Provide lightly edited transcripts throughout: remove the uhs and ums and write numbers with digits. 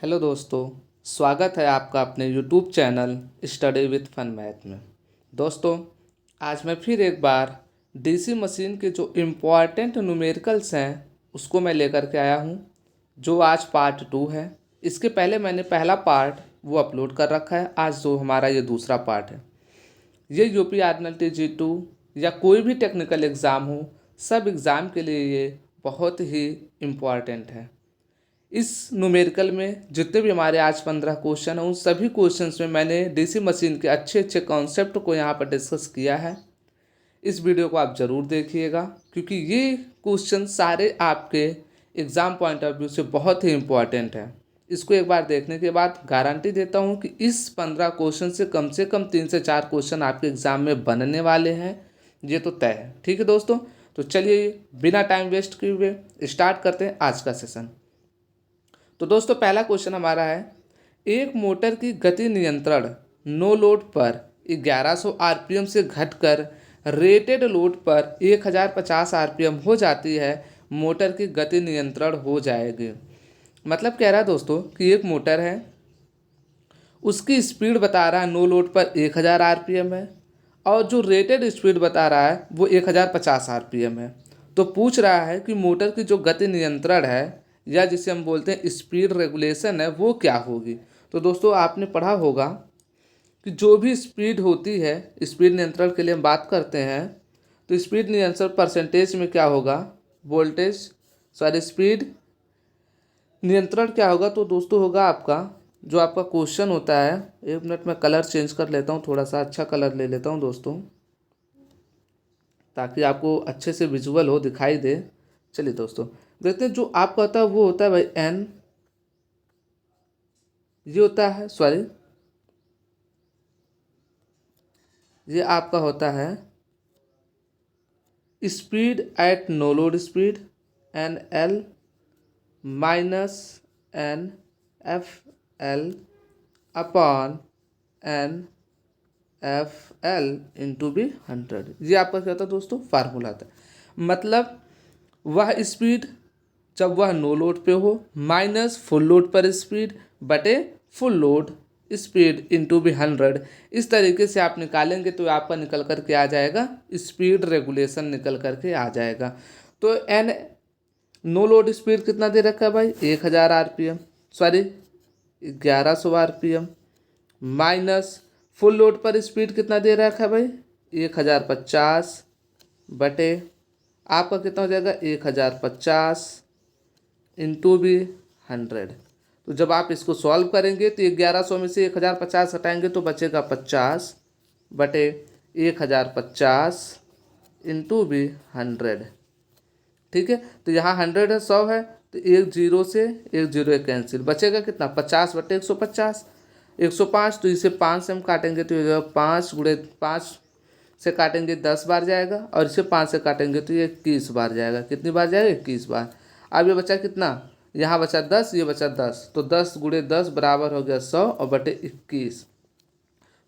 Hello दोस्तों, स्वागत है आपका अपने YouTube channel study with fun math में। दोस्तों, आज मैं फिर एक बार डीसी मशीन के जो इम्पॉर्टेंट न्यूमेरिकल्स हैं उसको मैं लेकर के आया हूँ, जो आज पार्ट 2 है। इसके पहले मैंने पहला पार्ट वो अपलोड कर रखा है। आज जो हमारा ये दूसरा पार्ट है, ये यूपी आरएनएलटी G2 या कोई भी टेक्निकल एग्ज़ाम हो, सब एग्ज़ाम के लिए ये बहुत ही इम्पॉर्टेंट है। इस न्यूमेरिकल में जितने भी हमारे आज 15 क्वेश्चन हैं, उन सभी क्वेश्चंस में मैंने डीसी मशीन के अच्छे अच्छे कॉन्सेप्ट को यहाँ पर डिस्कस किया है। इस वीडियो को आप ज़रूर देखिएगा, क्योंकि ये क्वेश्चन सारे आपके एग्ज़ाम पॉइंट ऑफ व्यू से बहुत ही इम्पोर्टेंट है। इसको एक बार देखने के बाद गारंटी देता हूँ कि इस 15 क्वेश्चन से कम 3 से 4 क्वेश्चन आपके एग्ज़ाम में बनने वाले हैं। ये तो तय है। ठीक है दोस्तों, तो चलिए बिना टाइम वेस्ट किए हुए स्टार्ट करते हैं आज का सेशन। तो दोस्तों, पहला क्वेश्चन हमारा है, एक मोटर की गति नियंत्रण नो लोड पर 1100 आरपीएम से घटकर रेटेड लोड पर 1050 आरपीएम हो जाती है, मोटर की गति नियंत्रण हो जाएगी। मतलब कह रहा है दोस्तों कि एक मोटर है, उसकी स्पीड बता रहा है नो लोड पर 1000 आरपीएम है, और जो रेटेड स्पीड बता रहा है वो 1050 आरपीएम है। तो पूछ रहा है कि मोटर की जो गति नियंत्रण है, या जिसे हम बोलते हैं स्पीड रेगुलेशन है, वो क्या होगी। तो दोस्तों, आपने पढ़ा होगा कि जो भी स्पीड होती है, स्पीड नियंत्रण के लिए हम बात करते हैं, तो स्पीड नियंत्रण परसेंटेज में क्या होगा, स्पीड नियंत्रण क्या होगा। तो दोस्तों होगा आपका, जो आपका क्वेश्चन होता है, एक मिनट में कलर चेंज कर लेता हूँ, थोड़ा सा अच्छा कलर ले लेता हूँ दोस्तों, ताकि आपको अच्छे से विजुअल हो, दिखाई दे। चलिए दोस्तों देखते हैं। जो आपका होता है वो होता है भाई एन, ये होता है ये आपका होता है speed at no load speed, N L minus N F L upon N F L into be 100। ये आपका क्या होता है दोस्तों, फार्मूला था। मतलब वह स्पीड जब वह नो लोड पे हो, माइनस फुल लोड पर स्पीड बटे full load speed into be 100। इस तरीके से आप निकालेंगे तो आपका निकल करके आ जाएगा स्पीड रेगुलेशन, निकल करके आ जाएगा। तो एन नो लोड स्पीड कितना दे रखा है भाई, 1000 RPM, 1100 RPM, minus full load पर स्पीड कितना दे रखा है भाई, 1050 बटे आपका कितना हो जाएगा, 1050 इंटू भी 100। तो जब आप इसको सॉल्व करेंगे तो 1100 में से 1050 हटाएंगे तो बचेगा 50 बटे 1050 इंटू भी 100। ठीक है, तो यहाँ 100 है, 100 है, तो एक जीरो से एक जीरो कैंसिल, बचेगा कितना, 50 बटे 150, 105। तो इसे 5 से हम काटेंगे तो ये 5 गुणे 5 से काटेंगे 10 बार जाएगा, और इसे 5 से काटेंगे तो ये 21 बार जाएगा। कितनी बार जाएगा, 21 बार। अब ये बचा कितना, यहाँ बचा 10, ये बचा 10, तो 10 गुणे 10 बराबर हो गया 100 और बटे 21। तो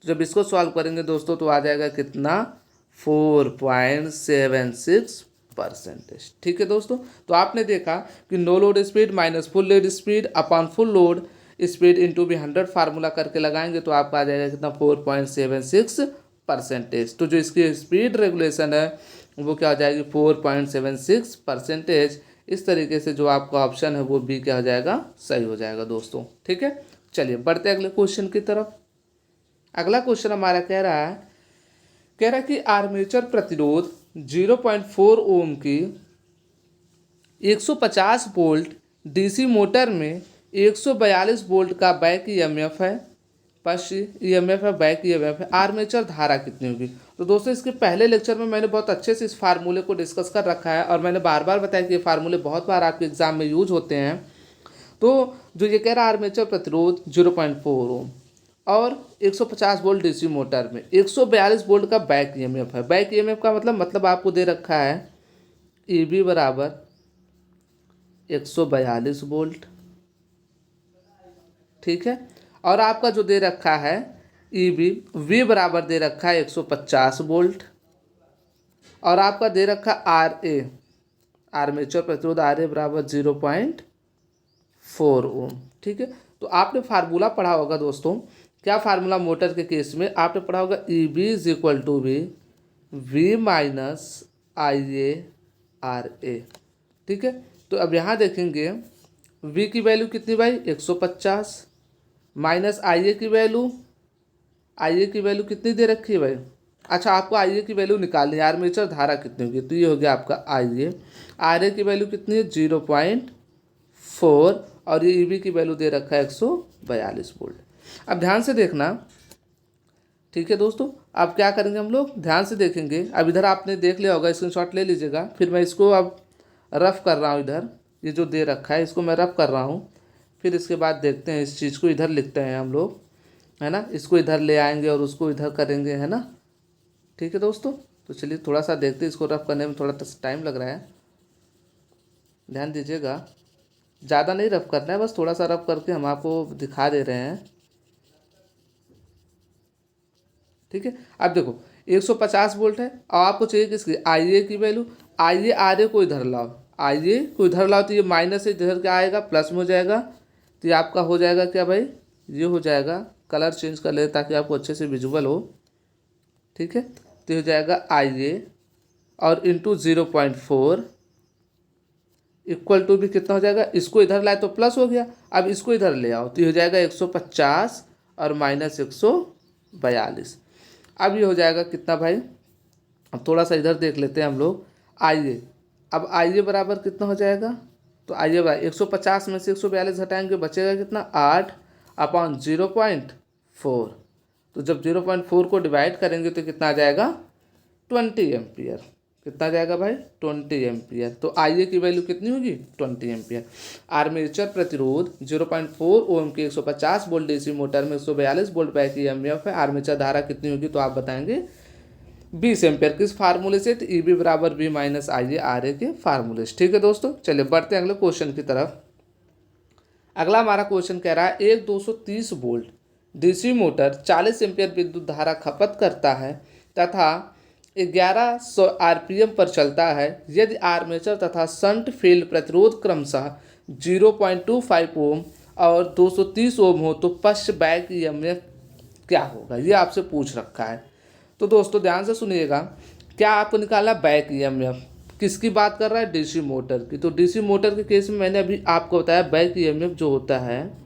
जब इसको सॉल्व करेंगे दोस्तों तो आ जाएगा कितना, 4.76%। ठीक है दोस्तों, तो आपने देखा कि no load speed minus full load speed upon full load speed into भी 100 फार्मूला करके लगाएंगे तो आपका आ जाएगा कितना, 4.76%। तो जो इसकी स्पीड रेगुलेशन है वो क्या हो जाएगी, 4.76%। इस तरीके से जो आपका ऑप्शन है वो बी क्या हो जाएगा, सही हो जाएगा दोस्तों। ठीक है, चलिए बढ़ते हैं अगले क्वेश्चन की तरफ। अगला क्वेश्चन हमारा कह रहा है कि आर्मेचर प्रतिरोध 0.4 ओम की 150 वोल्ट डीसी मोटर में 142 वोल्ट का बैक ईएमएफ है, पश्च ईएमएफ है, बैक ईएमएफ है, आर्मेचर धारा कितनी होगी। तो दोस्तों, इसके पहले लेक्चर में मैंने बहुत अच्छे से इस फार्मूले को डिस्कस कर रखा है, और मैंने बार बार बताया कि ये फार्मूले बहुत बार आपके एग्जाम में यूज होते हैं। तो जो ये कह रहा है आर्मेचर प्रतिरोध 0.4 ओम और 150 वोल्ट डीसी मोटर में 142 वोल्ट का बैक ईएमएफ है। बैक ईएमएफ का मतलब आपको दे रखा है ई बी बराबर 142 वोल्ट। ठीक है, और आपका जो दे रखा है ई बी वी बराबर दे रखा है 150 वोल्ट, और आपका दे रखा आर ए, आर्मेचर प्रतिरोध आर ए बराबर 0.4 ओम। ठीक है, तो आपने फार्मूला पढ़ा होगा दोस्तों, क्या फार्मूला मोटर के केस में आपने पढ़ा होगा, E B is equal to B V minus I A R A. ठीक है, तो अब यहाँ देखेंगे वी की वैल्यू कितनी भाई 150 माइनस आई ए की वैल्यू कितनी दे रखी है भाई। अच्छा, आपको आई ए की वैल्यू निकालनी है, आर्मेचर धारा कितनी होगी, तो ये हो गया आपका आई ए। आर ए की वैल्यू कितनी है 0.4 और ये ई बी की वैल्यू दे रखा है 142 वोल्ट। अब ध्यान से देखना, ठीक है दोस्तों। अब क्या करेंगे हम लोग, ध्यान से देखेंगे। अब इधर आपने देख लिया होगा, स्क्रीनशॉट ले लीजिएगा। फिर मैं इसको अब रफ कर रहा हूँ, इधर ये जो दे रखा है इसको मैं रफ कर रहा हूँ। फिर इसके बाद देखते हैं, इस चीज़ को इधर लिखते हैं हम लोग, है ना। इसको इधर ले आएंगे और उसको इधर करेंगे, है ना। ठीक है दोस्तों, तो चलिए थोड़ा सा देखते हैं। इसको रफ करने में थोड़ा टाइम लग रहा है, ध्यान दीजिएगा। ज़्यादा नहीं रफ करना है, बस थोड़ा सा रफ करके हम आपको दिखा दे रहे हैं। ठीक है, अब देखो 150 वोल्ट है और आपको चाहिए किसकी, आई ए की वैल्यू। आई ए आर ए को इधर लाओ, आई ए को इधर लाओ, तो ये माइनस से इधर क्या आएगा, प्लस में हो जाएगा। तो ये आपका हो जाएगा क्या भाई, ये हो जाएगा, कलर चेंज कर ले ताकि आपको अच्छे से विजुअल हो। ठीक है, तो हो जाएगा आई ए और इंटू 0.4 इक्वल टू भी कितना हो जाएगा, इसको इधर लाए तो प्लस हो गया, अब इसको इधर ले आओ तो ये हो जाएगा 150 और माइनस 142। अब ये हो जाएगा कितना भाई, अब थोड़ा सा इधर देख लेते हैं हम लोग। आइए, अब आइए बराबर कितना हो जाएगा, तो आइए भाई 150 में से 142 घटाएंगे, बचेगा कितना 8/0.4। तो जब 0.4 को डिवाइड करेंगे तो कितना आ जाएगा 20 एम्पियर। कितना जाएगा भाई 20 एम्पियर। तो आई ए की वैल्यू कितनी होगी 20 एम्पियर। आर्मेचर प्रतिरोध 0.4 ओम के 150 वोल्ट डीसी मोटर में 142 वोल्ट बैक ईएमएफ है। आर्मेचर धारा कितनी होगी, तो आप बताएंगे 20 एम्पियर। किस फार्मूले से, तो ई बी बराबर B minus I A R A के फार्मूले से। ठीक है दोस्तों, चलिए बढ़ते हैं अगले क्वेश्चन की तरफ। अगला हमारा क्वेश्चन कह रहा है, एक 230 वोल्ट डीसी मोटर 40 एम्पियर विद्युत धारा खपत करता है तथा 1100 आरपीएम पर चलता है। यदि आर्मेचर तथा शंट फील्ड प्रतिरोध क्रमशः 0.25 ओम और 230 ओम हो तो पश्च बैक ईएमएफ क्या होगा, ये आपसे पूछ रखा है। तो दोस्तों ध्यान से सुनिएगा, क्या आपको निकालना बैक ईएमएफ, किसकी बात कर रहा है, डीसी मोटर की। तो डीसी मोटर के केस में मैंने अभी आपको बताया बैक ईएमएफ जो होता है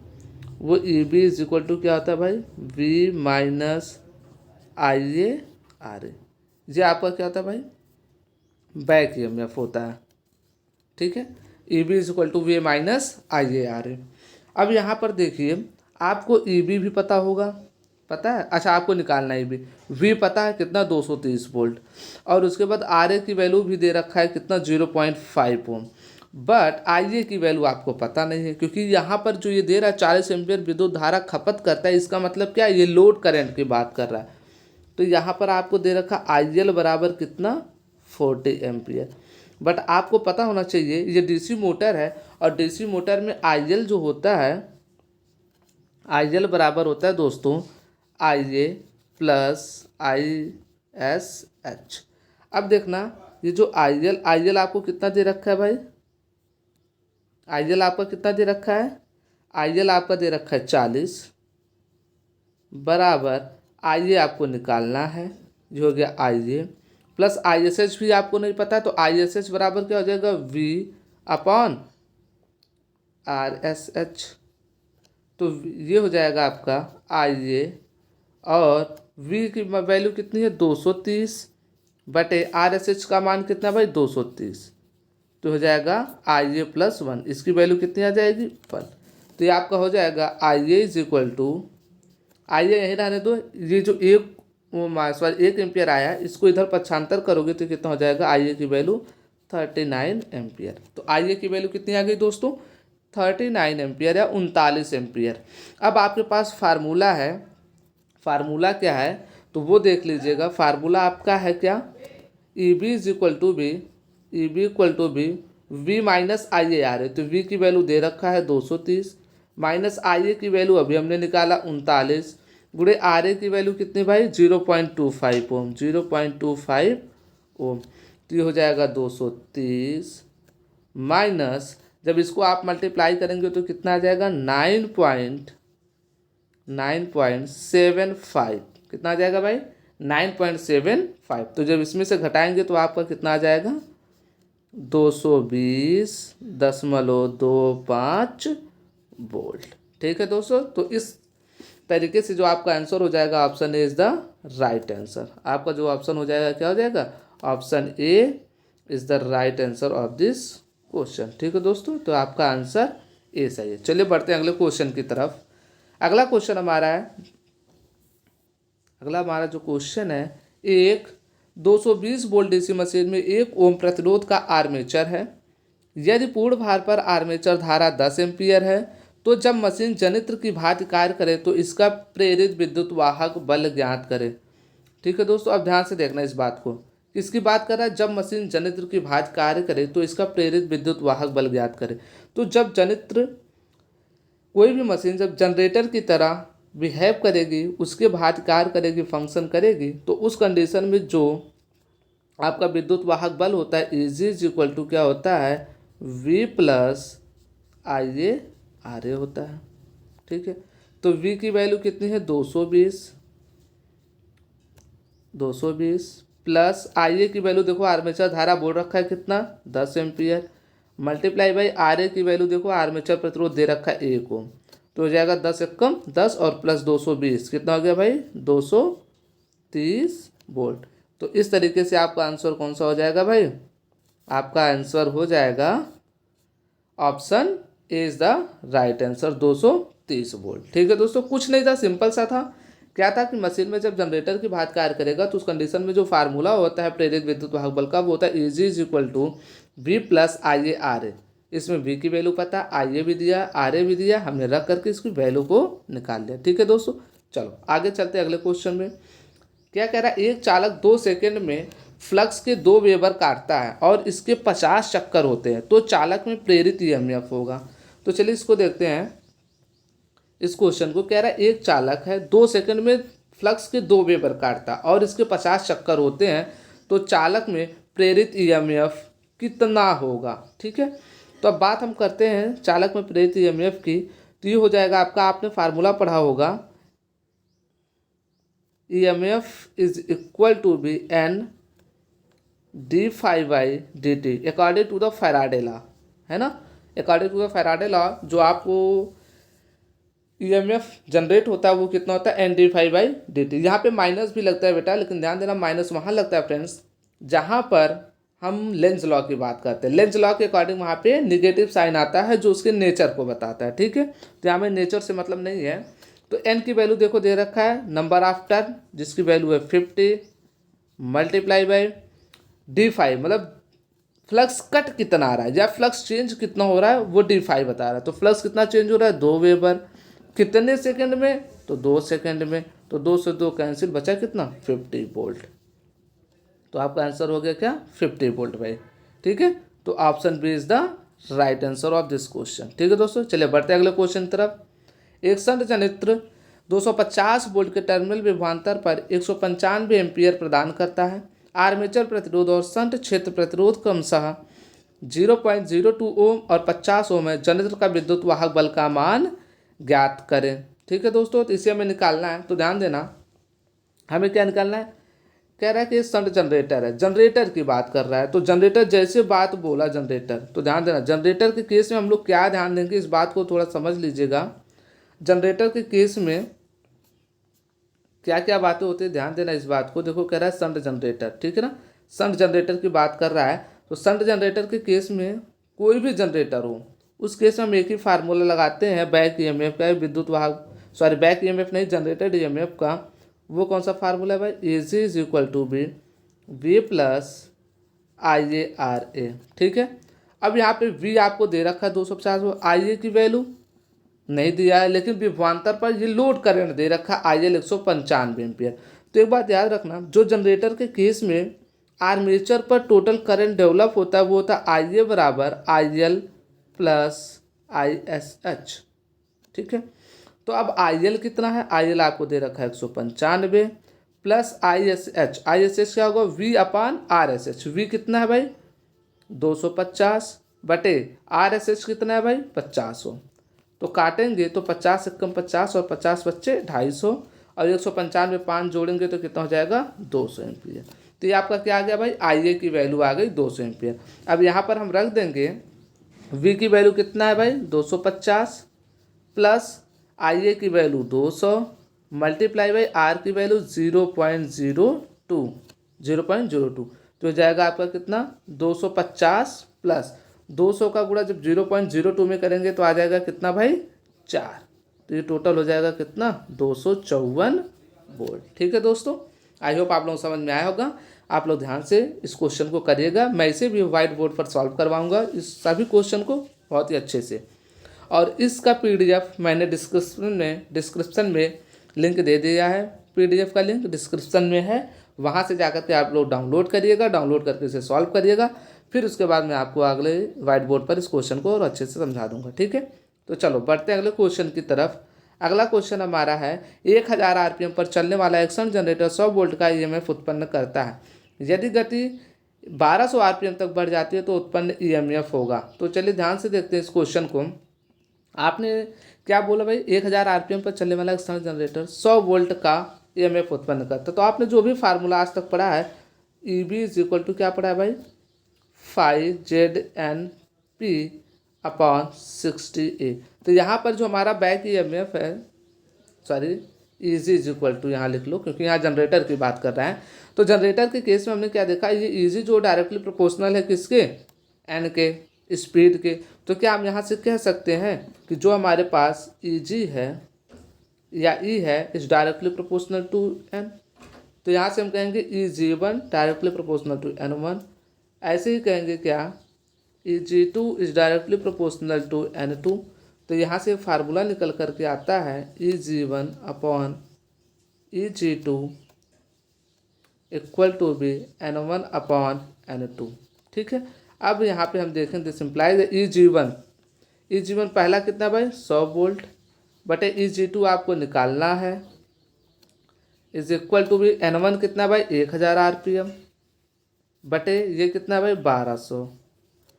वो E B is equal to क्या होता है भाई, V minus I A R A. ये आपका क्या होता है भाई, बैक ईएमएफ होता है। ठीक है, E B is equal to V minus I A R A. अब यहाँ पर देखिए, आपको ई बी भी पता होगा, पता है। अच्छा, आपको निकालना है भी, वी पता है कितना 230 वोल्ट और उसके बाद आर ए की वैल्यू भी दे रखा है कितना 0.5 ओम। बट आई ए की वैल्यू आपको पता नहीं है, क्योंकि यहाँ पर जो ये दे रहा है 40 एम्पियर विद्युत धारा खपत करता है, इसका मतलब क्या है, ये लोड करंट की बात कर रहा है। तो यहाँ पर आपको दे रखा आई एल बराबर कितना 40 एम्पियर। बट आपको पता होना चाहिए ये डीसी मोटर है और डीसी मोटर में आई एल जो होता है, आई एल बराबर होता है दोस्तों आई ए प्लस आई एस एच। अब देखना, ये जो आई एल आपको कितना दे रखा है भाई, आई एल आपका कितना दे रखा है, आई एल आपका दे रखा है 40 बराबर आई ए आपको निकालना है, जो हो गया आई ए प्लस आई एस एच भी आपको नहीं पता, तो आई एस एच बराबर क्या हो जाएगा V upon R S H. तो ये हो जाएगा आपका आई ए और v की वैल्यू कितनी है 230 बटे आर एस एच का मान कितना भाई 230। तो हो जाएगा आई ए प्लस 1, इसकी वैल्यू कितनी आ जाएगी 1। तो ये आपका हो जाएगा आई ए इज इक्वल टू, आई ए यहीं रहने दो, ये जो एक एम्पियर आया इसको इधर पक्षांतर करोगे तो कितना हो जाएगा, आई ए की वैल्यू 39 एम्पियर। तो आई ए की वैल्यू कितनी आ गई दोस्तों 39 एम्पियर या 39 एम्पियर। अब आपके पास फार्मूला है, फार्मूला क्या है तो वो देख लीजिएगा। फार्मूला आपका है क्या, E B is equal to B, E B equal to B V minus I A R A. तो वी की वैल्यू दे रखा है 230 माइनस आई ए की वैल्यू अभी हमने निकाला 39 गुणे आर ए की वैल्यू कितनी भाई 0.25 ओम, 0.25 ओम। तो ये हो जाएगा 230 माइनस, जब इसको आप मल्टीप्लाई करेंगे तो कितना आ जाएगा 9.975। कितना आ जाएगा भाई 9.75। तो जब इसमें से घटाएंगे तो आपका कितना आ जाएगा 220.25 वोल्ट। ठीक है दोस्तों, तो इस तरीके से जो आपका आंसर हो जाएगा option A is the right answer. आपका जो ऑप्शन हो जाएगा क्या हो जाएगा, option A is the right answer of this question. ठीक है दोस्तों, तो आपका आंसर ए सही है। चलिए बढ़ते हैं अगले क्वेश्चन की तरफ। अगला क्वेश्चन हमारा है, अगला हमारा जो क्वेश्चन है, एक 220 वोल्ट डीसी मशीन में 1 ओम प्रतिरोध का आर्मेचर है। यदि पूर्ण भार पर आर्मेचर धारा 10 एम्पीयर है तो जब मशीन जनित्र की भांति कार्य करे तो इसका प्रेरित विद्युत वाहक बल ज्ञात करे। ठीक है दोस्तों, अब ध्यान से देखना इस बात को, किसकी बात कर रहा है, जब मशीन जनित्र की भांति कार्य करे तो इसका प्रेरित विद्युत वाहक बल ज्ञात करे। तो जब जनित्र, कोई भी मशीन जब जनरेटर की तरह बिहेव करेगी, उसके भांति कार्य करेगी, फंक्शन करेगी, तो उस कंडीशन में जो आपका विद्युत वाहक बल होता है इज इक्वल टू क्या होता है, V plus I A R A होता है। ठीक है, तो V की वैल्यू कितनी है 220 प्लस आई ए की वैल्यू देखो, आर्मेचर धारा बोल रखा है कितना 10 ampere, multiply by R A की वैल्यू देखो, आर्मेचर प्रतिरोध दे रखा है 1 ओम, तो हो जाएगा 10 एकम 10 और प्लस 220 कितना हो गया भाई 230 वोल्ट। तो इस तरीके से आपका आंसर कौन सा हो जाएगा भाई, आपका आंसर हो जाएगा option A is the right answer 230 volt. ठीक है दोस्तों, कुछ नहीं था, सिंपल सा था। क्या था कि मशीन में जब जनरेटर की भांति कार्य करेगा तो उस कंडीशन में जो फार्मूला होता है प्रेरित विद्युत वाहक बल का, वो होता है is equal to V plus I A R A. इसमें V की वैल्यू पता, आई ए भी दिया, आर ए भी दिया, हमने रख करके इसकी वैल्यू को निकाल लिया। ठीक है दोस्तों, चलो आगे चलते हैं अगले क्वेश्चन में। क्या कह रहा है, एक चालक 2 सेकंड में फ्लक्स के 2 वेबर काटता है और इसके 50 चक्कर होते हैं तो चालक में प्रेरित ईएमएफ होगा। तो चलिए इसको देखते हैं, इस क्वेश्चन को। कह रहा है एक चालक है 2 सेकंड में फ्लक्स के 2 वेबर काटता और इसके 50 चक्कर होते हैं तो चालक में प्रेरित ईएमएफ कितना होगा। ठीक है, तो अब बात हम करते हैं चालक में प्रेरित ईएमएफ की। तो ये हो जाएगा आपका, आपने फार्मूला पढ़ा होगा, EMF is equal to be N D five by D T according to the Faraday law, है ना। According to the Faraday law जो आपको EMF जनरेट होता है वो कितना होता है ND5/dt। यहाँ पे माइनस भी लगता है बेटा, लेकिन ध्यान देना माइनस वहाँ लगता है फ्रेंड्स जहाँ पर हम लेंज लॉ की बात करते हैं। लेंज लॉ के अकॉर्डिंग वहाँ पे निगेटिव साइन आता है जो उसके नेचर को बताता है। ठीक है, तो यहाँ में नेचर से मतलब नहीं है। तो n की वैल्यू देखो दे रखा है नंबर ऑफ टर्न जिसकी वैल्यू है 50 मल्टीप्लाई बाई D5, मतलब फ्लक्स कट कितना आ रहा है या फ्लक्स चेंज कितना हो रहा है वो D5 बता रहा है। तो फ्लक्स कितना चेंज हो रहा है 2 वेबर, कितने सेकंड में, तो 2 सेकंड में। तो 2 से 2 कैंसिल, बचा कितना 50 वोल्ट। तो आपका आंसर हो गया क्या 50 वोल्ट भाई। ठीक है, तो option B is the right answer of this question. ठीक है दोस्तों, चलिए बढ़ते हैं अगले क्वेश्चन की तरफ। एक शंट जनित्र 250 वोल्ट के टर्मिनल विभवांतर पर 195 एम्पीयर प्रदान करता है। आर्मेचर प्रतिरोध और शंट क्षेत्र प्रतिरोध क्रमशः 0.02 ओम और 50 ओम है। जनित्र का विद्युत वाहक बल का मान ज्ञात करें। ठीक है दोस्तों, तो इसे हमें निकालना है। तो ध्यान देना, हमें क्या निकालना है, कह रहा है कि शंट जनरेटर है, जनरेटर की बात कर रहा है। तो जनरेटर जैसे बात बोला जनरेटर, तो ध्यान देना जनरेटर के केस में हम लोग क्या ध्यान देंगे, इस बात को थोड़ा समझ लीजिएगा। जनरेटर के केस में क्या क्या बातें होती है, ध्यान देना इस बात को। देखो कह रहा है शंट जनरेटर, ठीक है ना, शंट जनरेटर की बात कर रहा है। तो शंट जनरेटर के केस में कोई भी जनरेटर हो, उस केस में हम एक ही फार्मूला लगाते हैं बैक ईएमएफ का, विद्युत वाहक, सॉरी बैक ईएमएफ नहीं, जनरेटेड ईएमएफ का। वो कौन सा फार्मूला है भाई, AC is equal to be V plus IA/RA। ठीक है, अब यहाँ पे V आपको दे रखा है 250, IA की वैल्यू नहीं दिया है, लेकिन विभवांतर पर ये लोड करंट दे रखा है IL 195 एम्पियर। तो एक बात याद रखना, जो जनरेटर के केस में आर्मेचर पर टोटल करंट डेवलप होता है वो होता है IA बराबर IL प्लस ISH। ठीक है, तो अब IL कितना है, IL आपको दे रखा है 195 प्लस ISH क्या होगा V/RSH। V कितना है भाई 250 बटे RSH कितना है भाई 50 तो काटेंगे तो 50 एकम 50 और 50 बच्चे 250 और 195 5 जोड़ेंगे तो कितना हो जाएगा 200 एम्पियर। तो ये आपका क्या आ गया भाई IA की वैल्यू आ गई 200 एम्पियर। अब यहाँ पर हम रख देंगे V की वैल्यू कितना है भाई 250 प्लस IA की वैल्यू 200 मल्टीप्लाई बाई R की वैल्यू 0.02 तो जाएगा आपका कितना 250 प्लस 200 का गुणा जब 0.02 में करेंगे तो आ जाएगा कितना भाई 4। तो ये टोटल हो जाएगा कितना 254 वोल्ट। ठीक है दोस्तों, आई होप आप लोगों को समझ में आया होगा। आप लोग ध्यान से इस क्वेश्चन को करिएगा, मैं इसे भी व्हाइट बोर्ड पर सॉल्व करवाऊंगा इस सभी क्वेश्चन को बहुत ही अच्छे से। और इसका PDF मैंने डिस्क्रिप्शन में लिंक दे दिया है, PDF का लिंक डिस्क्रिप्शन में है, वहाँ से जाकर के आप लोग डाउनलोड करिएगा, डाउनलोड करके इसे सॉल्व करिएगा। फिर उसके बाद मैं आपको अगले व्हाइट बोर्ड पर इस क्वेश्चन को और अच्छे से समझा दूंगा। ठीक है, तो चलो बढ़ते हैं अगले क्वेश्चन की तरफ। अगला क्वेश्चन हमारा है 1000 RPM पर चलने वाला एक्शन जनरेटर 100 वोल्ट का EMF उत्पन्न करता है। यदि गति 1200 RPM तक बढ़ जाती है तो उत्पन्न EMF होगा। तो चलिए ध्यान से देखते हैं इस क्वेश्चन को। आपने क्या बोला भाई 1000 RPM पर चलने वाला एक्सटर्नल जनरेटर 100 वोल्ट का EMF उत्पन्न करता है। तो आपने जो भी फार्मूला आज तक पढ़ा है EB इज इक्वल टू क्या पढ़ा है भाई 5ZNP/60A। तो यहाँ पर जो हमारा बैक EMF है EG इज इक्वल टू यहाँ लिख लो क्योंकि यहाँ जनरेटर की बात कर रहे हैं। तो जनरेटर के केस में हमने क्या देखा ये EG जो डायरेक्टली प्रोपोर्शनल है किसके N के स्पीड के। तो क्या हम यहाँ से कह सकते हैं कि जो हमारे पास EG है या E है is directly proportional to N। तो यहाँ से हम कहेंगे EG1 directly proportional to N1। ऐसे ही कहेंगे क्या EG2 is directly proportional to N2। तो यहाँ से फार्मूला निकल करके आता है EG1/EG2 equal to B N1/N2। ठीक है, अब यहाँ पे हम देखें दिस इम्प्लाइज EG1 पहला कितना भाई 100 वोल्ट बटे EG2 आपको निकालना है इज इक्वल टू भी N1 कितना भाई 1000 RPM बटे ये कितना भाई 1200।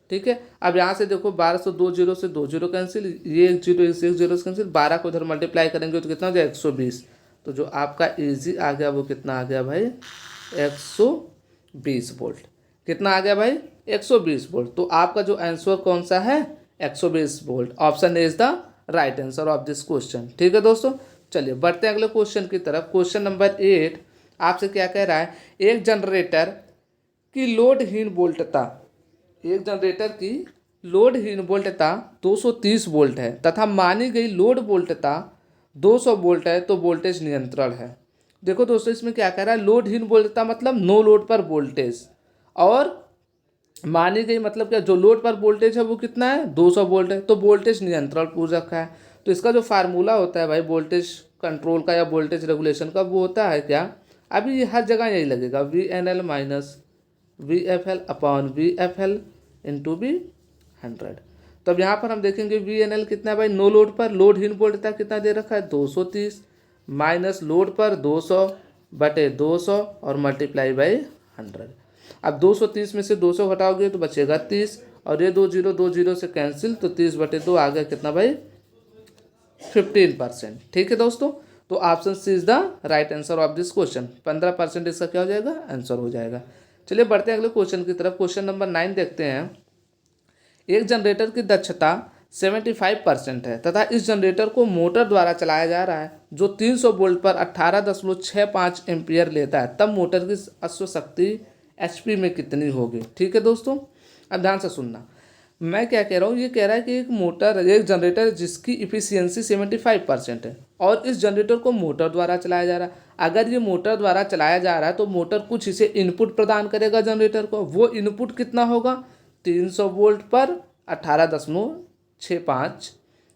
ठीक है, अब यहाँ से देखो 1200 2 जीरो से 2 जीरो कैंसिल, ये 1 जीरो से 1 जीरो से कैंसिल, 12 को इधर मल्टीप्लाई करेंगे तो कितना हो जाएगा 120। तो जो आपका EG आ गया वो कितना आ गया भाई 120 वोल्ट। कितना आ गया भाई 120 वोल्ट। तो आपका जो आंसर कौन सा है 120 volt. Option A is the right answer of this question. ठीक है दोस्तों, चलिए बढ़ते हैं अगले क्वेश्चन की तरफ। क्वेश्चन नंबर 8 आपसे क्या कह रहा है एक जनरेटर की लोडहीन वोल्टता 230 वोल्ट है तथा मानी गई लोड वोल्टता 200 वोल्ट है तो वोल्टेज नियंत्रण है। देखो दोस्तों इसमें क्या कह रहा है लोडहीन वोल्टता मतलब नो लोड पर वोल्टेज और मानी गई मतलब क्या जो लोड पर वोल्टेज है वो कितना है 200 वोल्ट है तो वोल्टेज नियंत्रण पूर्ण रखा है। तो इसका जो फार्मूला होता है भाई वोल्टेज कंट्रोल का या वोल्टेज रेगुलेशन का वो होता है क्या अभी ये हर जगह यही लगेगा VNL minus VFL/VFL into V100। तो अब यहाँ पर हम देखेंगे VNL कितना है भाई नो लोड पर लोडहीन वोल्टता कितना दे रखा है 230 माइनस लोड पर 200 बटे 200 और मल्टीप्लाई बाई 100। अब 230 में से 200 घटाओगे तो बचेगा 30 और ये 2 जीरो से कैंसिल तो 30 बटे 2 आ गया कितना भाई 15%। ठीक है दोस्तों, तो option C is the right answer of this question. 15% इसका क्या हो जाएगा आंसर हो जाएगा। चलिए बढ़ते हैं अगले क्वेश्चन की तरफ। क्वेश्चन नंबर 9 देखते हैं। एक जनरेटर की दक्षता 75% है तथा इस जनरेटर को मोटर द्वारा चलाया जा रहा है जो 300 वोल्ट पर 18.65 एम्पियर लेता है, तब मोटर की अश्व शक्ति HP में कितनी होगी। ठीक है दोस्तों, अब ध्यान से सुनना मैं क्या कह रहा हूँ। ये कह रहा है कि एक जनरेटर जिसकी इफिशियंसी 75% है और इस जनरेटर को मोटर द्वारा चलाया जा रहा है। अगर ये मोटर द्वारा चलाया जा रहा है तो मोटर कुछ इसे इनपुट प्रदान करेगा जनरेटर को। वो इनपुट कितना होगा 300 वोल्ट पर 18.65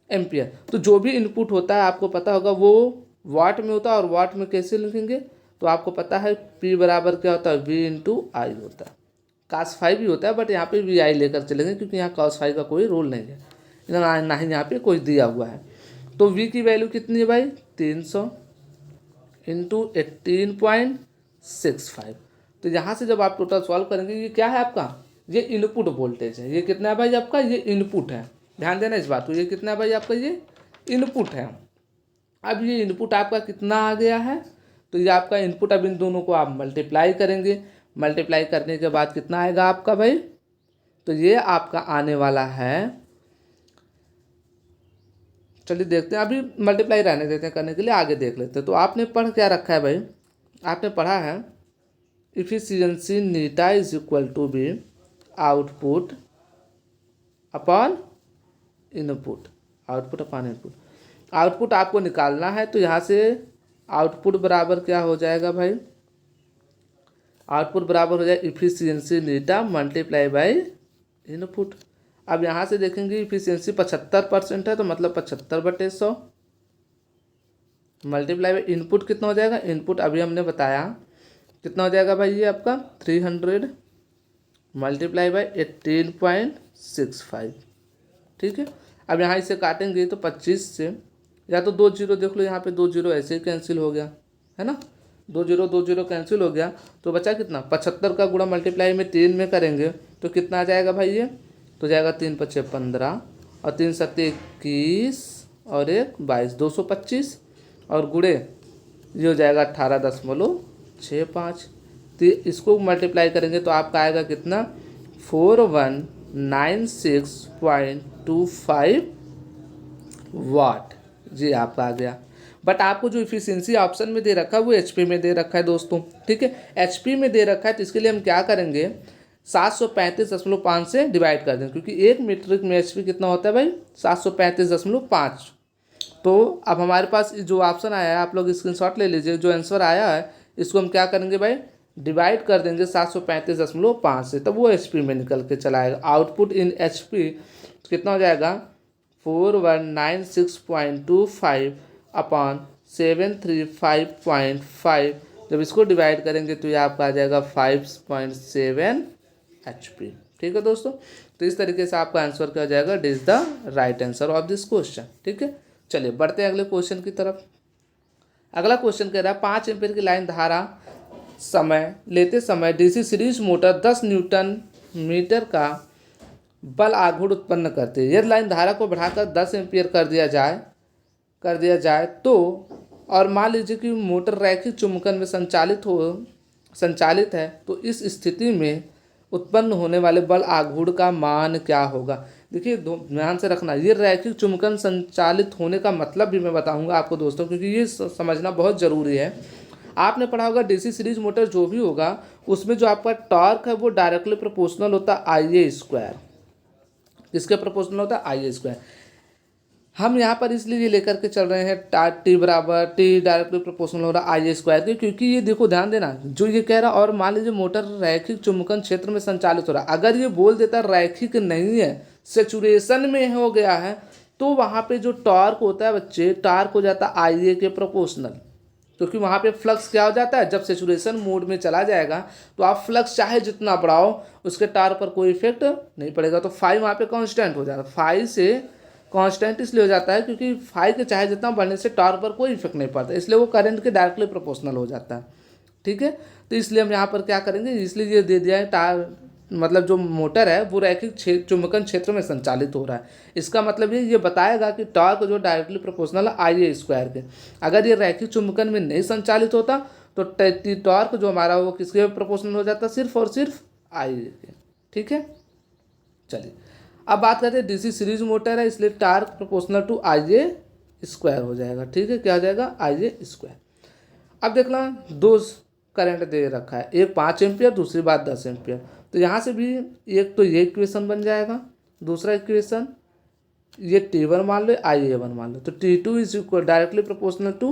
एम्पियर। तो जो भी इनपुट होता है आपको पता होगा वो वाट में होता है और वाट में कैसे लिखेंगे तो आपको पता है P बराबर क्या होता है V/I होता है। cos फाई भी होता है बट यहाँ पे VI लेकर चलेंगे क्योंकि यहाँ cos फाई का कोई रोल नहीं है ना ही यहाँ पे कोई दिया हुआ है। तो V की वैल्यू कितनी है भाई 300 इंटू 18.65। तो यहाँ से जब आप टोटल सॉल्व करेंगे ये क्या है आपका ये इनपुट वोल्टेज है। ये कितना है भाई आपका, ये इनपुट है, ध्यान देना इस बात को। ये कितना है भाई आपका, ये इनपुट है। अब ये इनपुट आपका कितना आ गया है, तो ये आपका इनपुट, अब इन दोनों को आप मल्टीप्लाई करेंगे। मल्टीप्लाई करने के बाद कितना आएगा आपका भाई, तो ये आपका आने वाला है, चलिए देखते हैं, अभी मल्टीप्लाई रहने देते हैं, करने के लिए आगे देख लेते हैं। तो आपने पढ़ क्या रखा है भाई, आपने पढ़ा है इफिशियंसी नीटा is equal to be output upon input, output upon input. Output आपको निकालना है, तो यहाँ से आउटपुट बराबर क्या हो जाएगा भाई, आउटपुट बराबर हो जाएगा efficiency Neeta multiply by input. अब यहाँ से देखेंगे इफिशियंसी 75% है, तो मतलब 75/100 मल्टीप्लाई बाई इनपुट कितना हो जाएगा, इनपुट अभी हमने बताया कितना हो जाएगा भाई, ये आपका 300 मल्टीप्लाई बाई 18.65, ठीक है। अब यहाँ इसे काटेंगे तो 25 से, या तो 2 जीरो देख लो, यहाँ पे 2 जीरो ऐसे ही कैंसिल हो गया है ना, 2 जीरो कैंसिल हो गया, तो बचा कितना, 75 का गुणा मल्टीप्लाई में 3 में करेंगे तो कितना आ जाएगा भाई, ये तो जाएगा 3 पचे 15 और 3 सत्ते 21 और 1 22, 225 और गुणे ये हो जाएगा 18.65। तो इसको मल्टीप्लाई करेंगे तो आपका आएगा कितना, 4196.25 वाट, जी आपका आ गया। बट आपको जो इफिशियंसी ऑप्शन में दे रखा है वो एचपी में दे रखा है दोस्तों, ठीक है, एचपी में दे रखा है, तो इसके लिए हम क्या करेंगे, 735.5 से डिवाइड कर देंगे, क्योंकि 1 मीट्रिक में एचपी कितना होता है भाई, 735.5। तो अब हमारे पास जो ऑप्शन आया है, आप लोग स्क्रीनशॉट ले लीजिए, जो आंसर आया है इसको हम क्या करेंगे भाई, डिवाइड कर देंगे 735.5 से, तब वो एचपी में निकल के चला आएगा। आउटपुट इन एचपी कितना हो जाएगा, 4196.25 अपॉन 735.5, जब इसको डिवाइड करेंगे तो ये आपका आ जाएगा 5.7 HP, ठीक है दोस्तों। तो इस तरीके से आपका आंसर क्या हो जाएगा, it is the right answer of this question, ठीक है। चलिए बढ़ते हैं अगले क्वेश्चन की तरफ। अगला क्वेश्चन कह रहा है 5 एम्पीयर की लाइन धारा लेते समय DC series motor 10 newton metre का बल आघूर्ण उत्पन्न करती है। यदि लाइन धारा को बढ़ाकर 10 एम्पीयर कर दिया जाए तो, और मान लीजिए कि मोटर रैखिक चुंबकन में संचालित है, तो इस स्थिति में उत्पन्न होने वाले बल आघूर्ण का मान क्या होगा। देखिए ध्यान से रखना, ये रैखिक चुंबकन संचालित होने का मतलब भी मैं बताऊंगा आपको दोस्तों, क्योंकि ये समझना बहुत ज़रूरी है। आपने पढ़ा होगा डीसी सीरीज मोटर जो भी होगा उसमें जो आपका टॉर्क है वो डायरेक्टली प्रोपोर्शनल होता है IA², किसके प्रोपोर्शनल होता है, IA²। हम यहाँ पर इसलिए ये लेकर के चल रहे हैं T बराबर T डायरेक्टली प्रोपोर्शनल हो रहा है IA² के, क्योंकि ये देखो ध्यान देना, जो ये कह रहा, और मान लीजिए मोटर रैखिक चुंबकन क्षेत्र में संचालित हो रहा है, अगर ये बोल देता रैखिक नहीं है, सेचुरेशन में हो गया है, तो वहाँ पे जो टॉर्क होता है बच्चे, टॉर्क हो जाता है IA के प्रोपोर्शनल, क्योंकि वहाँ पे फ्लक्स क्या हो जाता है, जब सेचुरेशन मोड में चला जाएगा तो आप फ्लक्स चाहे जितना बढ़ाओ उसके टॉर्क पर कोई इफेक्ट नहीं पड़ेगा। तो फाइव वहाँ पे कांस्टेंट हो जाता है, फाइव से कांस्टेंट इसलिए हो जाता है क्योंकि फाइव के चाहे जितना बढ़ने से टॉर्क पर कोई इफेक्ट नहीं पड़ता, इसलिए वो करंट के डायरेक्टली प्रोपोर्शनल हो जाता है, ठीक है। तो इसलिए हम यहाँ पर क्या करेंगे, इसलिए ये दे दिया है मतलब जो मोटर है वो रैखिक चुंबकन क्षेत्र में संचालित हो रहा है। इसका मतलब ये बताएगा कि टॉर्क जो डायरेक्टली प्रोपोर्शनल है IA² के। अगर ये रैखिक चुंबकन में नहीं संचालित होता तो टॉर्क जो हमारा वो किसके प्रोपोर्शनल हो जाता, सिर्फ और सिर्फ IA के, ठीक है। चलिए अब बात करते हैं डीसी सीरीज मोटर है, इसलिए टॉर्क प्रोपोर्शनल टू IA² हो जाएगा, ठीक है। क्या हो जाएगा, IA²। अब देखना दो करंट दे रखा है, एक 5 एम्पियर, दूसरी बात 10 एम्पियर। तो यहाँ से भी एक तो ये इक्वेशन बन जाएगा, दूसरा इक्वेशन ये T1 मान लो, IA1 मान लो, तो T2 is equal directly proportional to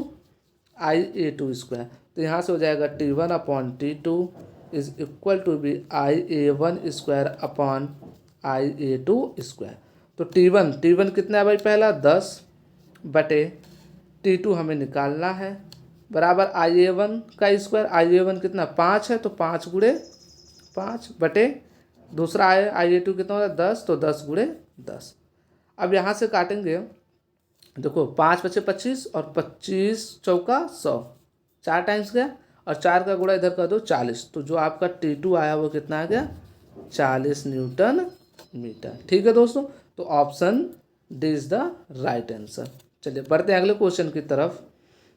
IA²। तो यहाँ से हो जाएगा T1 upon T2 is equal to B IA1² upon IA2²। तो T1 कितना है भाई, पहला 10 बटे T2 हमें निकालना है, बराबर IA1 का स्क्वायर, IA1 कितना 5 है, तो 5 गुणे 5 बटे दूसरा IA2 कितना होता है 10, तो 10 गुणे 10। अब यहाँ से काटेंगे, देखो 5 बचे 25 और 25 चौका 100, 4 टाइम्स गया, और 4 का गुणा इधर कर दो 40, तो जो आपका T2 आया वो कितना आ गया, 40 न्यूटन मीटर। ठीक है दोस्तों, तो option D is the right answer. चलिए बढ़ते हैं अगले क्वेश्चन की तरफ।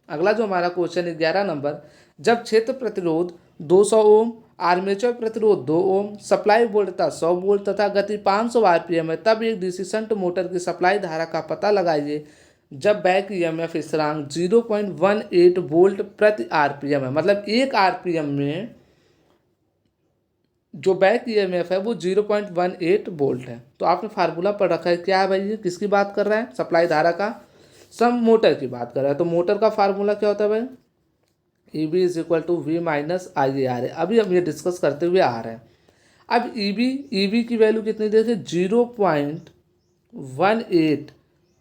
अगला जो हमारा क्वेश्चन है 11 नंबर, जब क्षेत्र प्रतिरोध 200 ओम, आर्मेचर प्रतिरोध 2 ओम, सप्लाई वोल्टता 100 वोल्ट तथा गति 500 आरपीएम है, तब एक डीसी शंट मोटर की सप्लाई धारा का पता लगाइए जब बैक ईएमएफ स्थिरांक 0.18 वोल्ट प्रति आरपीएम है। मतलब एक आरपीएम में जो बैक ईएमएफ है वो 0.18 वोल्ट है। तो आपने फार्मूला पढ़ रखा है, क्या है भाई, ये किसकी बात कर रहा है, सप्लाई धारा का, सम मोटर की बात कर रहा है। तो मोटर का फार्मूला क्या होता है भाई, E B is equal to V minus I A R है। अभी हम ये डिस्कस करते हुए आ रहे हैं। अब ई बी की वैल्यू कितनी देखिए, 0.18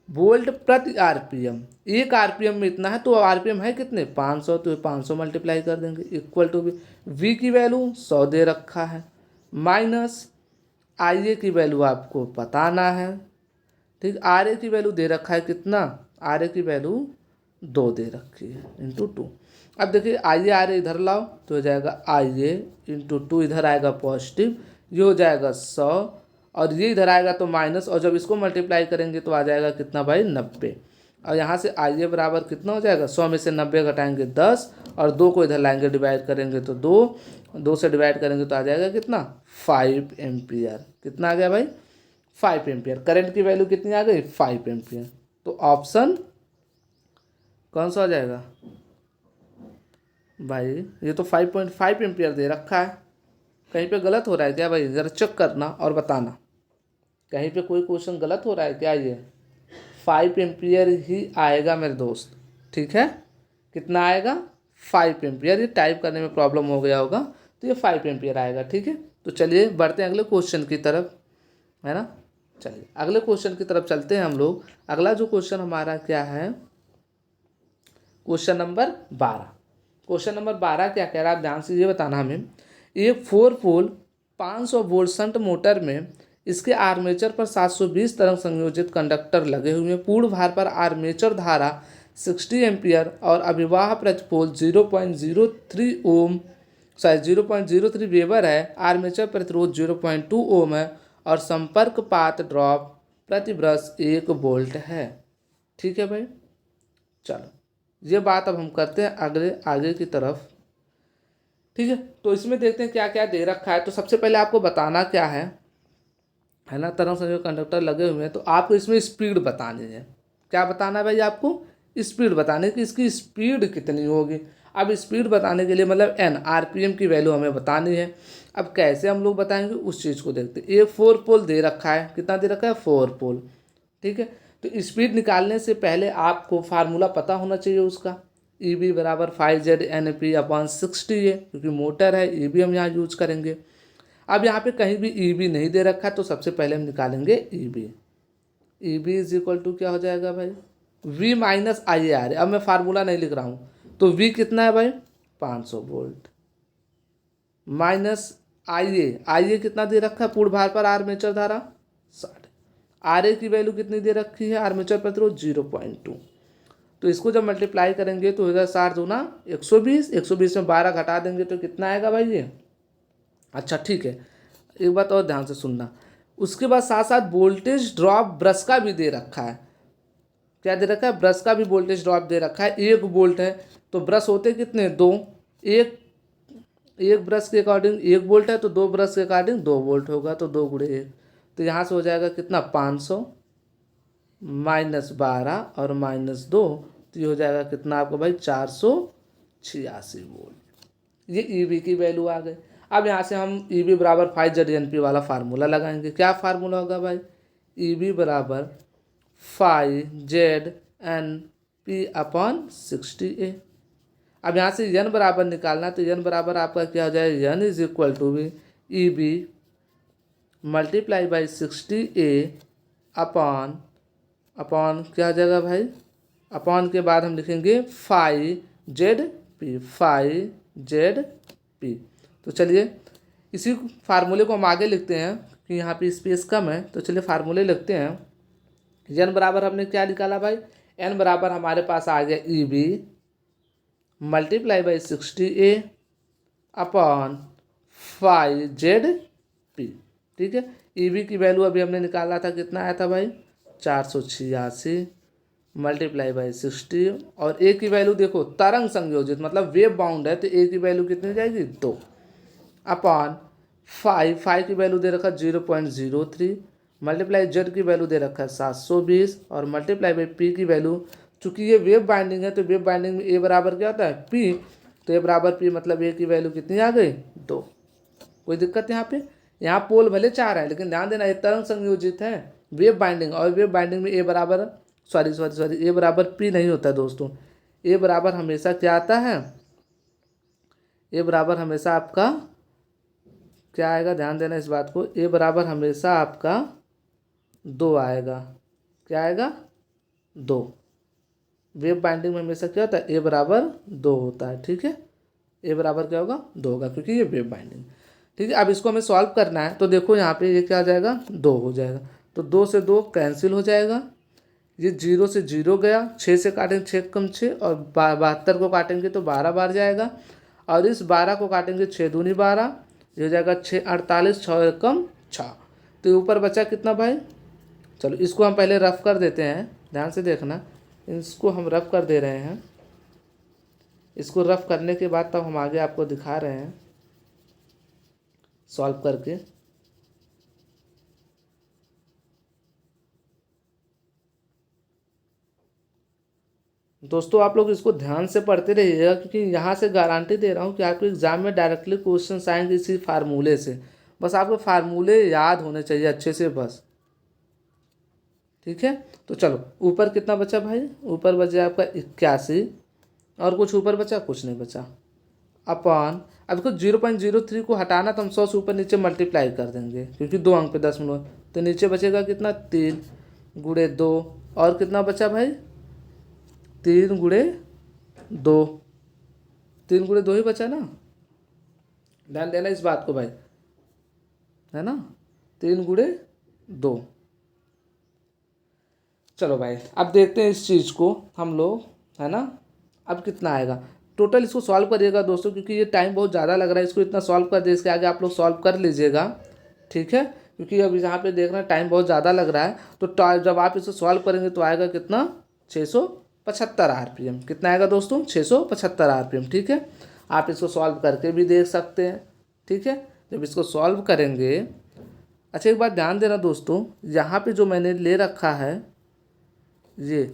वोल्ट प्रति आरपीएम। एक आरपीएम में इतना है, तो आरपीएम है कितने, 500, तो 500 मल्टीप्लाई कर देंगे, इक्वल टू वी की वैल्यू 100 दे रखा है, माइनस आई ए की वैल्यू आपको बताना है। ठीक, आर ए की वैल्यू दे रखा है कितना, आर ए की वैल्यू 2 दे रखी है, इंटू 2। अब देखिए आई ए आर ए इधर लाओ तो हो जाएगा आई ए इंटू 2, इधर आएगा पॉजिटिव, ये हो जाएगा 100, और ये इधर आएगा तो माइनस, और जब इसको मल्टीप्लाई करेंगे तो आ जाएगा कितना भाई, 90। और यहाँ से आई ए बराबर कितना हो जाएगा, 100 में से 90 घटाएंगे 10, और 2 को इधर लाएंगे डिवाइड करेंगे तो 2 से डिवाइड करेंगे तो आ जाएगा कितना, 5 एम्पियर। कितना आ गया भाई, 5 एम्पियर। करंट की वैल्यू कितनी आ गई, 5 एम्पियर। तो ऑप्शन कौन सा हो जाएगा भाई, ये तो 5.5 एम्पियर दे रखा है। कहीं पे गलत हो रहा है क्या भाई, ज़रा चेक करना और बताना, कहीं पे कोई क्वेश्चन गलत हो रहा है क्या। ये 5 एम्पियर ही आएगा मेरे दोस्त, ठीक है, कितना आएगा, 5 एम्पियर। ये टाइप करने में प्रॉब्लम हो गया होगा, तो ये 5 एम्पियर आएगा। ठीक है, तो चलिए बढ़ते हैं अगले क्वेश्चन की तरफ, है ना। चलिए अगले क्वेश्चन की तरफ चलते हैं हम लोग। अगला जो क्वेश्चन हमारा क्या है, क्वेश्चन नंबर 12। क्वेश्चन नंबर 12 क्या कह रहा है, आप ध्यान से ये बताना हमें। एक 4 पोल 500 वोल्ट शंट मोटर में इसके आर्मेचर पर 720 तरंग संयोजित कंडक्टर लगे हुए हैं। पूर्ण भार पर आर्मेचर धारा 60 एम्पियर और अभिवाह प्रतिपोल 0.03 ओम 0.03 वेबर है। आर्मेचर प्रतिरोध 0.2 ओम है और संपर्क पात ड्रॉप प्रति ब्रश 1 वोल्ट है। ठीक है भाई, चलो ये बात अब हम करते हैं आगे की तरफ। ठीक है, तो इसमें देखते हैं क्या क्या दे रखा है। तो सबसे पहले आपको बताना क्या है ना, तरंग संयोजक कंडक्टर लगे हुए हैं, तो आपको इसमें स्पीड बतानी है। क्या बताना है भाई, आपको स्पीड बताने की, इसकी स्पीड कितनी होगी। अब स्पीड बताने के लिए मतलब एन आरपीएम की वैल्यू हमें बतानी है। अब कैसे हम लोग बताएंगे उस चीज़ को देखते हैं। ये 4 पोल दे रखा है, कितना दे रखा है, 4 पोल। ठीक है, तो स्पीड निकालने से पहले आपको फार्मूला पता होना चाहिए उसका। ई बी बराबर 5ZNP/60 है, क्योंकि मोटर है, ई बी हम यहाँ यूज करेंगे। अब यहाँ पे कहीं भी ई बी नहीं दे रखा है, तो सबसे पहले हम निकालेंगे E B. E B is equal to क्या हो जाएगा भाई, V minus I A R. अब मैं फार्मूला नहीं लिख रहा हूँ, तो वी कितना है भाई, 500 वोल्ट, माइनस आई ए कितना दे रखा है, पूर्ण भार पर आर्मेचर धारा 60, आर ए की वैल्यू कितनी दे रखी है, आर्मेचर प्रतिरोध 0.2। तो इसको जब मल्टीप्लाई करेंगे तो होगा 60 दूना 120, 120 में 12 घटा देंगे तो कितना आएगा भाई ये। अच्छा ठीक है, एक बात और ध्यान से सुनना। उसके बाद साथ साथ वोल्टेज ड्रॉप ब्रश का भी दे रखा है। क्या दे रखा है, ब्रश का भी वोल्टेज ड्रॉप दे रखा है। 1 वोल्ट है तो ब्रश होते कितने, 2। एक ब्रश के अकॉर्डिंग 1 वोल्ट है, तो 2 ब्रश के अकॉर्डिंग 2 वोल्ट होगा, तो 2 गुणे 1, तो यहाँ से हो जाएगा कितना, 500 माइनस 12 और माइनस 2, तो ये हो जाएगा कितना आपको भाई, 486 वोल्ट। ये ई बी की वैल्यू आ गई। अब यहाँ से हम ई बी बराबर 5ZNP वाला फार्मूला लगाएंगे। क्या फार्मूला होगा भाई, ई बी बराबर 5ZNP/60A। अब यहाँ से यन बराबर निकालना, तो यन बराबर आपका क्या हो जाएगा, यन इज इक्वल टू भी E B multiply by 60A upon क्या हो जाएगा भाई, अपॉन के बाद हम लिखेंगे 5ZP। तो चलिए इसी फार्मूले को हम आगे लिखते हैं कि यहाँ पे स्पेस कम है, तो चलिए फार्मूले लिखते हैं। एन बराबर हमने क्या निकाला भाई, एन बराबर हमारे पास आ गया E B multiply by 60A upon 5ZP। P. ठीक है, ईवी की वैल्यू अभी हमने निकाला था, कितना आया था भाई 486 मल्टीप्लाई बाई 60, और ए की वैल्यू देखो तरंग संयोजित मतलब वेव बाउंड है, तो ए की वैल्यू कितनी हो जाएगी 2 अपॉन 5 की वैल्यू दे रखा 0.03 मल्टीप्लाई जेड की वैल्यू दे रखा है 720 और मल्टीप्लाई बाई पी की वैल्यू, चूंकि ये वेव बाइंडिंग है तो वेव बाइंडिंग में ए बराबर क्या होता है पी, तो ए बराबर पी मतलब ए की वैल्यू कितनी आ गई 2। कोई दिक्कत यहाँ पे? यहाँ पोल भले 4 है लेकिन ध्यान देना ये तरंग संयोजित है, वेव बाइंडिंग, और वेव बाइंडिंग में ए बराबर सॉरी ए बराबर पी नहीं होता दोस्तों, ए बराबर हमेशा क्या आता है, ए बराबर हमेशा आपका क्या आएगा, ध्यान देना इस बात को, ए बराबर हमेशा आपका 2 आएगा। क्या आएगा 2। वेव बाइंडिंग में हमेशा क्या होता है ए बराबर 2 होता है। ठीक है, ए बराबर क्या होगा 2 होगा क्योंकि ये वेव बाइंडिंग। ठीक है, अब इसको हमें सॉल्व करना है, तो देखो यहाँ पे ये क्या आ जाएगा 2 हो जाएगा, तो 2 से 2 कैंसिल हो जाएगा, ये 0 से 0 गया, 6 से काटेंगे 6 कम 6 और 72 को काटेंगे तो 12 बार जाएगा, और इस 12 को काटेंगे 6 दूनी 12, ये हो जाएगा 6 48 6 कम 6, तो ऊपर बचा कितना भाई, चलो इसको हम पहले रफ कर देते हैं, ध्यान से देखना, इसको हम रफ कर दे रहे हैं, इसको रफ करने के बाद तब हम आगे आपको दिखा रहे हैं सॉल्व करके। दोस्तों आप लोग इसको ध्यान से पढ़ते रहिएगा क्योंकि यहाँ से गारंटी दे रहा हूँ कि आपके एग्जाम में डायरेक्टली क्वेश्चन आएंगे इसी फार्मूले से, बस आपको फार्मूले याद होने चाहिए अच्छे से बस। ठीक है, तो चलो ऊपर कितना बचा भाई, ऊपर बचा आपका 81, और कुछ ऊपर बचा, कुछ नहीं बचा, अपॉन अब देखो 0.03 को हटाना तो हम 100 से ऊपर नीचे मल्टीप्लाई कर देंगे क्योंकि 2 अंक पे 10 मिनट, तो नीचे बचेगा कितना 3 गुणे 2, और कितना बचा भाई 3 गुणे 2, 3 गुणे 2 ही बचा ना, ध्यान देना इस बात को भाई, है ना 3 गुणे 2। चलो भाई अब देखते हैं इस चीज़ को हम लोग, है ना, अब कितना आएगा टोटल, इसको सॉल्व करिएगा दोस्तों क्योंकि ये टाइम बहुत ज़्यादा लग रहा है, इसको इतना सॉल्व कर दे, इसके आगे आप लोग सॉल्व कर लीजिएगा। ठीक है, क्योंकि अब यहाँ पे देखना टाइम बहुत ज़्यादा लग रहा है, तो जब आप इसे सॉल्व करेंगे तो आएगा कितना 675 आरपीएम, कितना आएगा दोस्तों 675 आरपीएम। ठीक है, आप इसको सॉल्व करके भी देख सकते हैं। ठीक है, जब इसको सॉल्व करेंगे, अच्छा एक बात ध्यान देना दोस्तों, यहाँ पे जो मैंने ले रखा है ये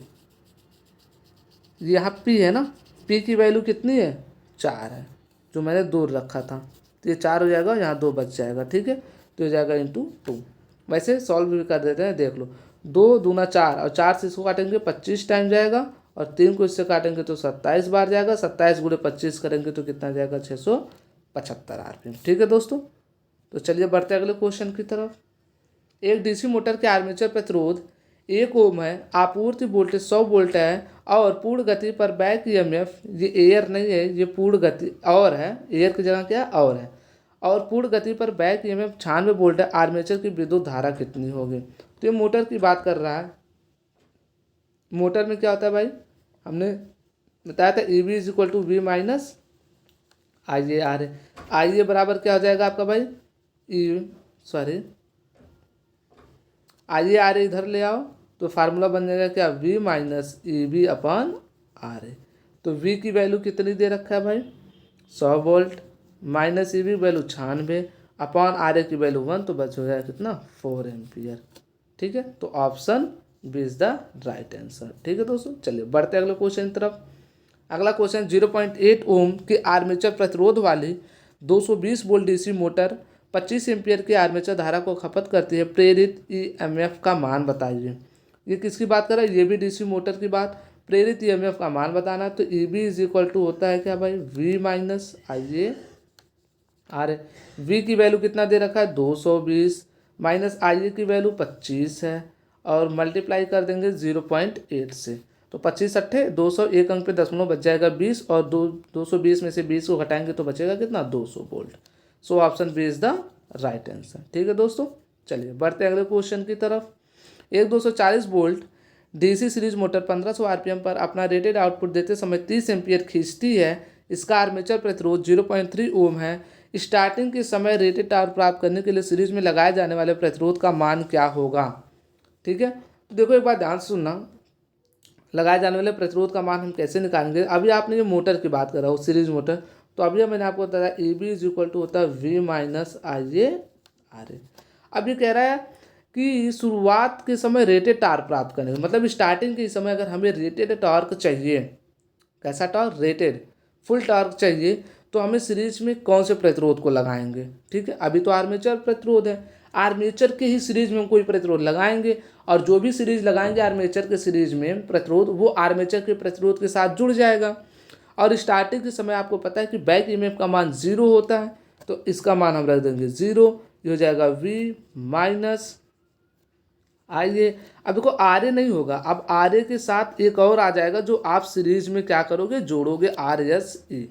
यहाँ पी है ना, पी की वैल्यू कितनी है 4 है, जो मैंने दूर रखा था, तो ये 4 हो जाएगा, यहाँ 2 बच जाएगा। ठीक है, तो हो जाएगा × 2। वैसे सॉल्व भी कर देते हैं, देख लो 2 दूना 4, और 4 से इसको काटेंगे 25 टाइम जाएगा, और 3 को इससे काटेंगे तो 27 बार जाएगा, 27 गुणे 25 करेंगे तो कितना जाएगा 675 आरपीएम। ठीक है दोस्तों, तो चलिए बढ़ते हैं अगले क्वेश्चन की तरफ। एक डीसी मोटर के आर्मेचर प्रतिरोध 1 ओम है, आपूर्ति वोल्टेज 100 वोल्ट है, और पूर्ण गति पर बैक ईएमएफ, ये एयर नहीं है ये पूर्ण गति और है, एयर की जगह क्या और है, और पूर्ण गति पर बैक ईएमएफ 96 वोल्ट है, आर्मेचर की विद्युत धारा कितनी होगी। तो ये मोटर की बात कर रहा है। मोटर में क्या होता है भाई, हमने बताया था E V = V minus I A R है, आई ए बराबर क्या हो जाएगा आपका भाई आई ए आर ए इधर ले आओ तो फार्मूला बन जाएगा क्या V - EV/RA। तो V की वैल्यू कितनी दे रखा है भाई 100 volt, minus EV value 96 upon RA की वैल्यू 1, तो बच हो जाएगा कितना 4 एम्पियर। ठीक है, तो option B is the right answer. ठीक है दोस्तों, चलिए बढ़ते हैं अगले क्वेश्चन की तरफ। अगला क्वेश्चन 0.8 ओम के आर्मेचर प्रतिरोध वाली 220 वोल्ट डीसी मोटर 25 एम्पियर की आर्मेचर धारा को खपत करती है, प्रेरित ईएमएफ का मान बताइए। ये किसकी बात कर रहा है, ये भी डीसी मोटर की बात, प्रेरित ईएमएफ का मान बताना। तो EB = होता है क्या भाई V - IARA। V की वैल्यू कितना दे रखा है 220, माइनस IA की वैल्यू 25 है, और मल्टीप्लाई कर देंगे 0.8 से, तो 25 अट्ठे 200, एक अंक पे दशमलव बच जाएगा 20, और 220 में से 20 को घटाएंगे तो बचेगा कितना 200 volt. So option B is the right answer. ठीक है दोस्तों, चलिए बढ़ते हैं अगले क्वेश्चन की तरफ। एक 240 volt DC series motor 1500 RPM पर अपना रेटेड आउटपुट देते समय 30 एम्पियर खींचती है, इसका आर्मेचर प्रतिरोध 0.3 ओम है, स्टार्टिंग के समय रेटेड टावर प्राप्त करने के लिए सीरीज में लगाए जाने वाले प्रतिरोध का मान क्या होगा। ठीक है, तो देखो एक बार ध्यान से सुनना, लगाए जाने वाले प्रतिरोध का मान हम कैसे निकालेंगे। अभी आपने ये मोटर की बात करा हो, सीरीज मोटर, तो अभी मैंने आपको बताया A B is equal to होता है V minus I A R A. अब ये कह रहा है कि शुरुआत के समय रेटेड टार्क प्राप्त करने का मतलब स्टार्टिंग के समय अगर हमें रेटेड टार्क चाहिए, कैसा टार्क, रेटेड फुल टार्क चाहिए, तो हमें सीरीज में कौन से प्रतिरोध को लगाएंगे। ठीक है, अभी तो आर्मेचर प्रतिरोध है, आर्मेचर के ही सीरीज में हम कोई प्रतिरोध लगाएंगे, और जो भी सीरीज लगाएंगे आर्मेचर के सीरीज में प्रतिरोध, वो आर्मेचर के प्रतिरोध के साथ जुड़ जाएगा। और स्टार्टिंग के समय आपको पता है कि बैक ईएमएफ का मान 0 होता है, तो इसका मान हम रख देंगे 0, ये हो जाएगा V माइनस आई ए। अब देखो आर ए नहीं होगा, अब आर ए के साथ एक और आ जाएगा जो आप सीरीज में क्या करोगे, जोड़ोगे आर एस ई,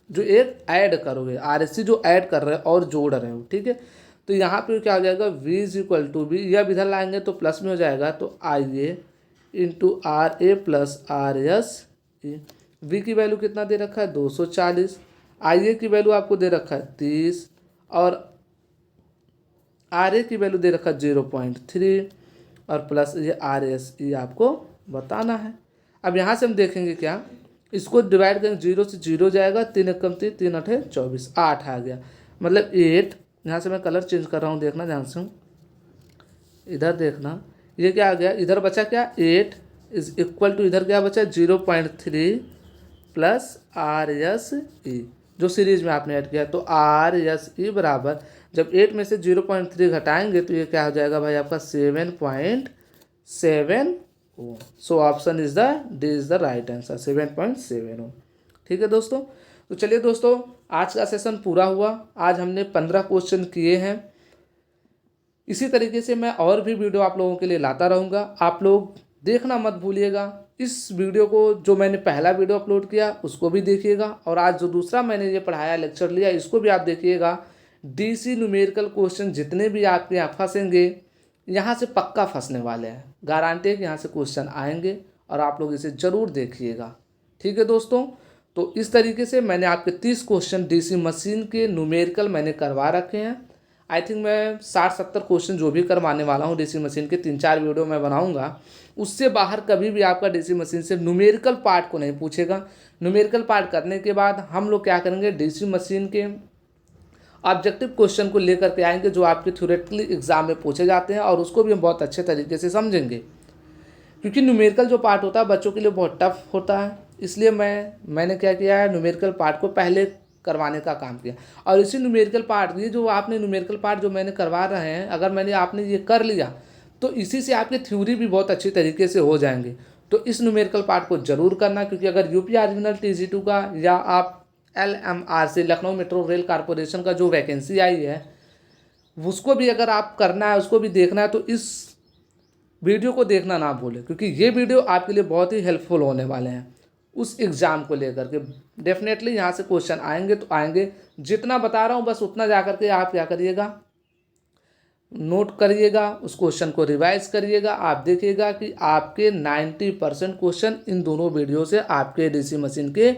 जो एक ऐड करोगे, आर एस सी जो ऐड कर रहे हो और जोड़ रहे हो। ठीक है, तो यहाँ पे क्या हो जाएगा V is equal to B, यह इधर लाएंगे तो प्लस में हो जाएगा, तो I A into R A plus R S E. V की वैल्यू कितना दे रखा है 240, आई ए की वैल्यू आपको दे रखा है 30, और आर ए की वैल्यू दे रखा है 0.3, और प्लस ये आर एस ई आपको बताना है। अब यहाँ से हम देखेंगे क्या, इसको डिवाइड करेंगे, 0 से 0 जाएगा, 3 एकम 3, 3 अठे 24, 8 आ गया, मतलब 8। यहाँ से मैं कलर चेंज कर रहा हूँ, देखना ध्यान से, इधर देखना, ये क्या आ गया, इधर बचा क्या 8 इज इक्वल टू, इधर क्या बचा 0.3 प्लस आर एस ई, जो सीरीज में आपने ऐड किया। तो आर एस ई बराबर, जब 8 में से 0.3 घटाएंगे तो ये क्या हो जाएगा भाई आपका 7.7 ohm. So option is the D is the right answer, 7.7 ohm. ठीक है दोस्तों, तो चलिए दोस्तों, आज का सेशन पूरा हुआ। आज हमने 15 क्वेश्चन किए हैं। इसी तरीके से मैं और भी वीडियो आप लोगों के लिए लाता रहूँगा, आप लोग देखना मत भूलिएगा। इस वीडियो को, जो मैंने पहला वीडियो अपलोड किया उसको भी देखिएगा, और आज जो दूसरा मैंने ये पढ़ाया लेक्चर लिया इसको भी आप देखिएगा। डीसी न्यूमेरिकल क्वेश्चन जितने भी आपके यहाँ फंसेंगे, यहाँ से पक्का फंसने वाले हैं, गारंटी है कि यहाँ से क्वेश्चन आएंगे, और आप लोग इसे ज़रूर देखिएगा। ठीक है दोस्तों, तो इस तरीके से मैंने आपके 30 क्वेश्चन डीसी मशीन के न्यूमेरिकल मैंने करवा रखे हैं। आई थिंक मैं 60-70 क्वेश्चन जो भी करवाने वाला हूँ डीसी मशीन के, 3-4 वीडियो मैं बनाऊँगा। उससे बाहर कभी भी आपका डीसी मशीन से न्यूमेरिकल पार्ट को नहीं पूछेगा। न्यूमेरिकल पार्ट करने के बाद हम लोग क्या करेंगे, डीसी मशीन के ऑब्जेक्टिव क्वेश्चन को लेकर के आएंगे, जो आपके थ्योरेटिकली एग्जाम में पूछे जाते हैं, और उसको भी हम बहुत अच्छे तरीके से समझेंगे। क्योंकि न्यूमेरिकल जो पार्ट होता है बच्चों के लिए बहुत टफ होता है, इसलिए मैंने क्या किया है, न्यूमेरिकल पार्ट को पहले करवाने का काम किया। और इसी न्यूमेरिकल पार्ट, ये जो आपने न्यूमेरिकल पार्ट जो मैंने करवा रहे हैं, अगर आपने ये कर लिया तो इसी से आपके थ्योरी भी बहुत अच्छी तरीके से हो जाएंगे। तो इस न्यूमेरिकल पार्ट को जरूर करना, क्योंकि अगर यूपी रीजनल TG2 का, या आप LMRC Lucknow metro rail corporation का जो वैकेंसी आई है, उसको भी अगर आप करना है, उसको भी देखना है, तो इस वीडियो को देखना ना भूलें, क्योंकि ये वीडियो आपके लिए बहुत ही हेल्पफुल होने वाले हैं उस एग्ज़ाम को लेकर के। डेफिनेटली यहाँ से क्वेश्चन आएंगे तो आएंगे, जितना बता रहा हूँ बस उतना जा करके आप क्या करिएगा, नोट करिएगा, उस क्वेश्चन को रिवाइज करिएगा। आप देखिएगा कि आपके 90% क्वेश्चन इन दोनों वीडियो से आपके डीसी मशीन के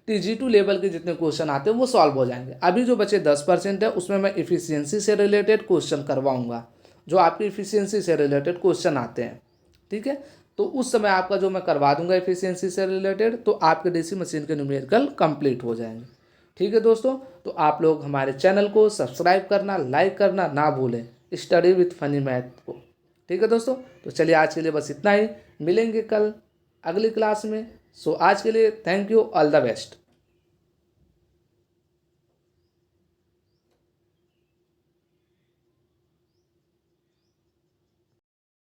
TG2 लेवल के जितने क्वेश्चन आते हैं वो सॉल्व हो जाएंगे। अभी जो बचे 10% है, उसमें मैं इफ़िशियंसी से रिलेटेड क्वेश्चन करवाऊँगा, जो आपकी इफ़िशियंसी से रिलेटेड क्वेश्चन आते हैं। ठीक है, तो उस समय आपका जो मैं करवा दूंगा इफ़िशियंसी से रिलेटेड, तो आपके डीसी मशीन के न्यूमेरिकल कंप्लीट हो जाएंगे। ठीक है दोस्तों, तो आप लोग हमारे चैनल को सब्सक्राइब करना, लाइक करना ना भूलें, स्टडी विथ फनी मैथ को। ठीक है दोस्तों, तो चलिए आज के लिए बस इतना ही, मिलेंगे कल अगली क्लास में। सो आज के लिए thank you, all the best.